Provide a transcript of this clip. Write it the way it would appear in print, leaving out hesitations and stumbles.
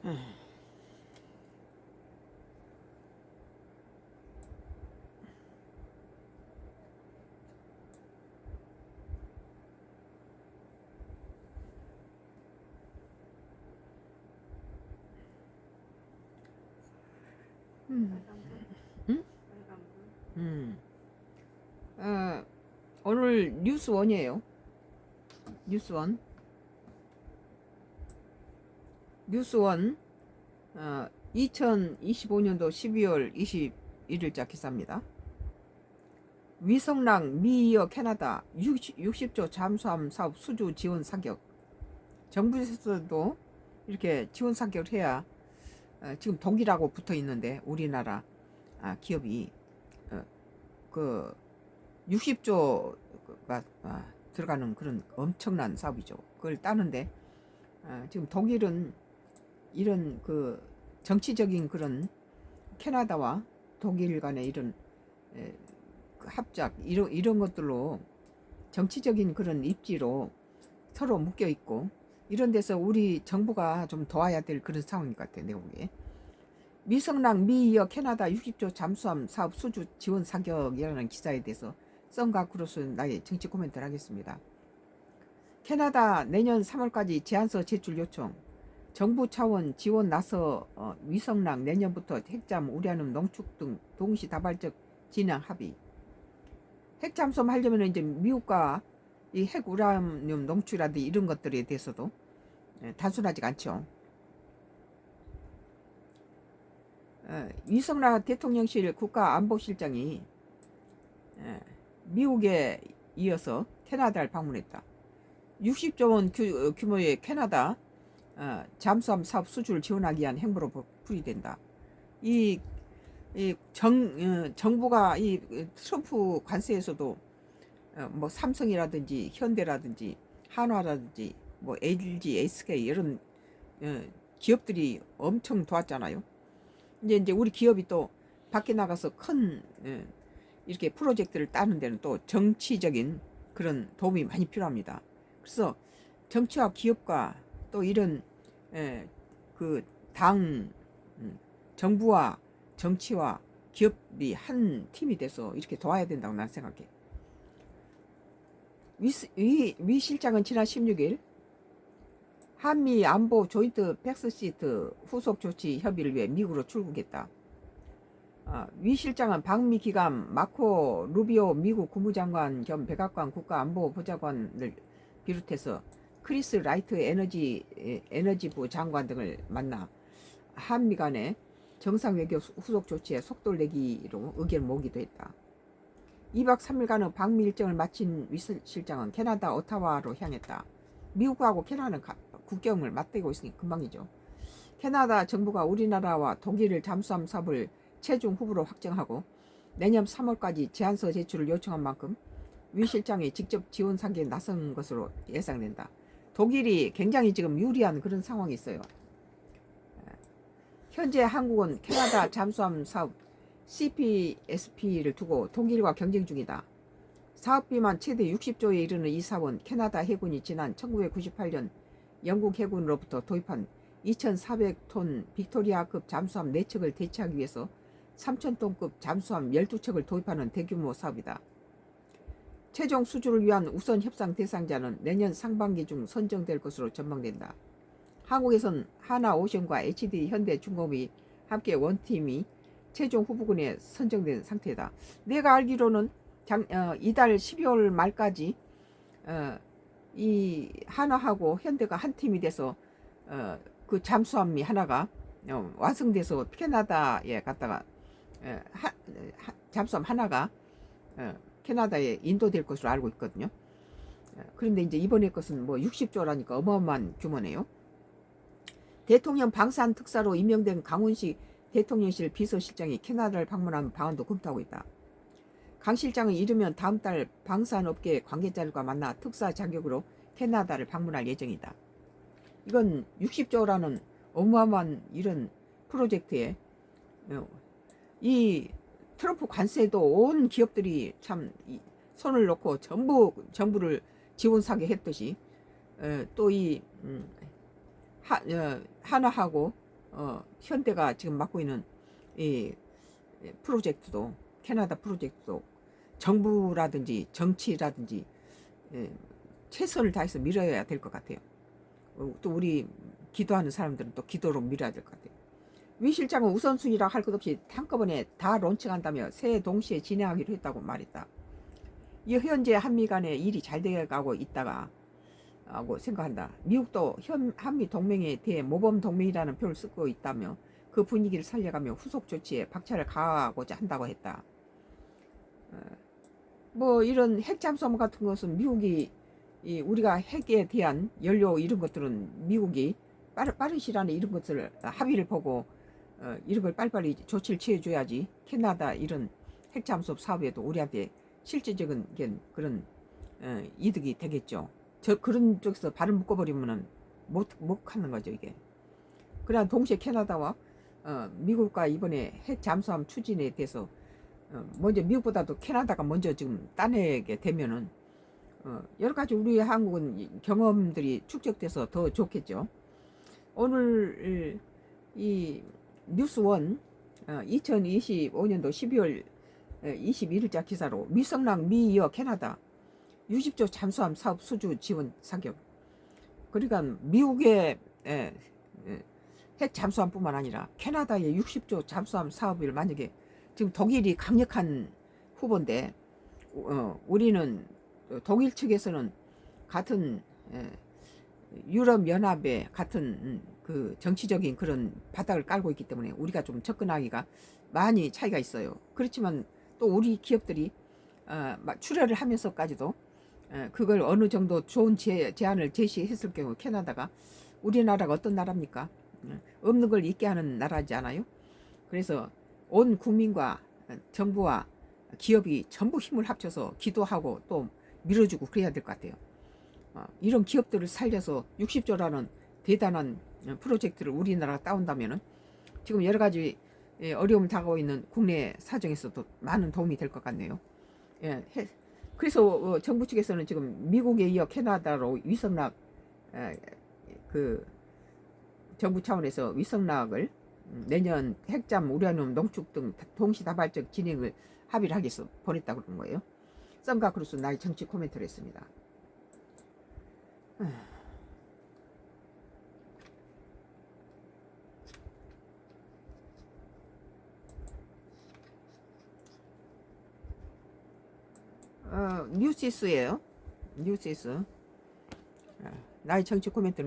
응? 오늘 뉴스원이에요. 뉴스원. 뉴스원 2025년도 12월 21일자 기사입니다. 위성랑 미이어 캐나다 60조 잠수함 사업 수주 지원 사격. 정부에서도 이렇게 지원 사격을 해야 지금 독일하고 붙어 있는데 우리나라 기업이 그 60조가 들어가는 그런 엄청난 사업이죠. 그걸 따는데 지금 독일은 이런 그 정치적인 그런 캐나다와 독일 간의 이런 그 합작 이런 것들로 정치적인 그런 입지로 서로 묶여 있고 이런 데서 우리 정부가 좀 도와야 될 그런 상황인 것 같아요. 내가 보기에. 위성랑 미이어 캐나다 60조 잠수함 사업 수주 지원 사격이라는 기사에 대해서 썬가크로스 나의 정치 코멘트를 하겠습니다. 캐나다 내년 3월까지 제안서 제출 요청. 정부 차원 지원 나서 위성랑 내년부터 핵잠 우라늄 농축 등 동시다발적 진행 합의. 핵잠수함 하려면 이제 미국과 이 핵 우라늄 농축이라든지 이런 것들에 대해서도 단순하지가 않죠. 위성락 대통령실 국가안보실장이 미국에 이어서 캐나다를 방문했다. 60조 원 규모의 캐나다 잠수함 사업 수주를 지원하기 위한 행보로 풀이된다. 정부가 이 트럼프 관세에서도 뭐 삼성이라든지 현대라든지 한화라든지 뭐 LG, SK 이런 기업들이 엄청 도왔잖아요. 이제 우리 기업이 또 밖에 나가서 큰 이렇게 프로젝트를 따는 데는 또 정치적인 그런 도움이 많이 필요합니다. 그래서 정치와 기업과 또 이런 그 당 정부와 정치와 기업이 한 팀이 돼서 이렇게 도와야 된다고 난 생각해. 위 실장은 지난 16일 한미 안보 조인트 백스시트 후속 조치 협의를 위해 미국으로 출국했다. 위 실장은 방미 기관 마코 루비오 미국 국무장관 겸 백악관 국가안보보좌관을 비롯해서 크리스 라이트 에너지부 장관 등을 만나 한미 간의 정상외교 후속 조치에 속도를 내기로 의견을 모으기도 했다. 2박 3일간의 방미 일정을 마친 위 실장은 캐나다 오타와로 향했다. 미국하고 캐나다는 국경을 맞대고 있으니 금방이죠. 캐나다 정부가 우리나라와 독일을 잠수함 사업을 최종 후보로 확정하고 내년 3월까지 제안서 제출을 요청한 만큼 위 실장이 직접 지원 사격에 나선 것으로 예상된다. 독일이 굉장히 지금 유리한 그런 상황이 있어요. 현재 한국은 캐나다 잠수함 사업 CPSP를 두고 독일과 경쟁 중이다. 사업비만 최대 60조에 이르는 이 사업은 캐나다 해군이 지난 1998년 영국 해군으로부터 도입한 2,400톤 빅토리아급 잠수함 4척을 대체하기 위해서 3,000톤급 잠수함 12척을 도입하는 대규모 사업이다. 최종 수주를 위한 우선 협상 대상자는 내년 상반기 중 선정될 것으로 전망된다. 한국에선 하나오션과 HD 현대중공업이 함께 원팀이 최종 후보군에 선정된 상태다. 내가 알기로는 이달 12월 말까지 이 하나하고 현대가 한 팀이 돼서 그 잠수함이 하나가 완성돼서 캐나다에 갔다가 잠수함 하나가 캐나다에 인도될 것으로 알고 있거든요. 그런데 이제 이번에 것은 뭐 60조라니까 어마어마한 규모네요. 대통령 방산 특사로 임명된 강훈식 대통령실 비서실장이 캐나다를 방문하는 방안도 검토하고 있다. 강 실장은 이르면 다음 달 방산업계 관계자들과 만나 특사 자격으로 캐나다를 방문할 예정이다. 이건 60조라는 어마어마한 이런 프로젝트에 이 트럼프 관세도 온 기업들이 참 손을 놓고 전부 정부를 지원 사격했듯이 또 이 하나하고 현대가 지금 맡고 있는 이 프로젝트도, 캐나다 프로젝트도 정부라든지 정치라든지 최선을 다해서 밀어야 될 것 같아요. 또 우리 기도하는 사람들은 또 기도로 밀어야 될 것 같아요. 위 실장은 우선순위라 할 것 없이 한꺼번에 다 론칭한다며 새해 동시에 진행하기로 했다고 말했다. 이 현재 한미 간의 일이 잘 돼가고 있다가 하고 생각한다. 미국도 한미 동맹에 대해 모범 동맹이라는 표를 쓰고 있다며 그 분위기를 살려가며 후속 조치에 박차를 가하고자 한다고 했다. 뭐 이런 핵 잠수함 같은 것은 미국이 우리가 핵에 대한 연료 이런 것들은 미국이 빠른 시간에 이런 것을 합의를 보고 이런 걸 빨리빨리 조치를 취해줘야지 캐나다 이런 핵 잠수함 사업에도 우리한테 실질적인 그런 이득이 되겠죠. 그런 쪽에서 발을 묶어버리면은 못 하는 거죠 이게. 그러나 동시에 캐나다와 미국과 이번에 핵 잠수함 추진에 대해서 먼저 미국보다도 캐나다가 먼저 지금 따내게 되면은 여러 가지 우리 한국은 경험들이 축적돼서 더 좋겠죠. 오늘 이 뉴스원 2025년도 12월 21일자 기사로 미성랑 미이어 캐나다 60조 잠수함 사업 수주 지원 사격. 그러니까 미국의 핵 잠수함뿐만 아니라 캐나다의 60조 잠수함 사업을 만약에 지금 독일이 강력한 후보인데 우리는 독일 측에서는 같은 유럽 연합의 같은 그 정치적인 그런 바닥을 깔고 있기 때문에 우리가 좀 접근하기가 많이 차이가 있어요. 그렇지만 또 우리 기업들이 출혈을 하면서까지도 그걸 어느 정도 좋은 제안을 제시했을 경우 캐나다가 우리나라가 어떤 나라입니까? 없는 걸 있게 하는 나라지 않아요? 그래서 온 국민과 정부와 기업이 전부 힘을 합쳐서 기도하고 또 밀어주고 그래야 될 것 같아요. 이런 기업들을 살려서 60조라는 대단한 프로젝트를 우리나라가 따온다면은 지금 여러 가지 어려움을 당하고 있는 국내 사정에서도 많은 도움이 될 것 같네요. 그래서 정부 측에서는 지금 미국에 이어 캐나다로 위성락 그 정부 차원에서 위성락을 내년 핵잠 우라늄 농축 등 동시다발적 진행을 합의를 하기 위해서 보냈다고 그런 거예요. 썬가 크루스 나의 정치 코멘트를 했습니다. 뉴시스예요. 뉴시스. 나의 정치 코멘트는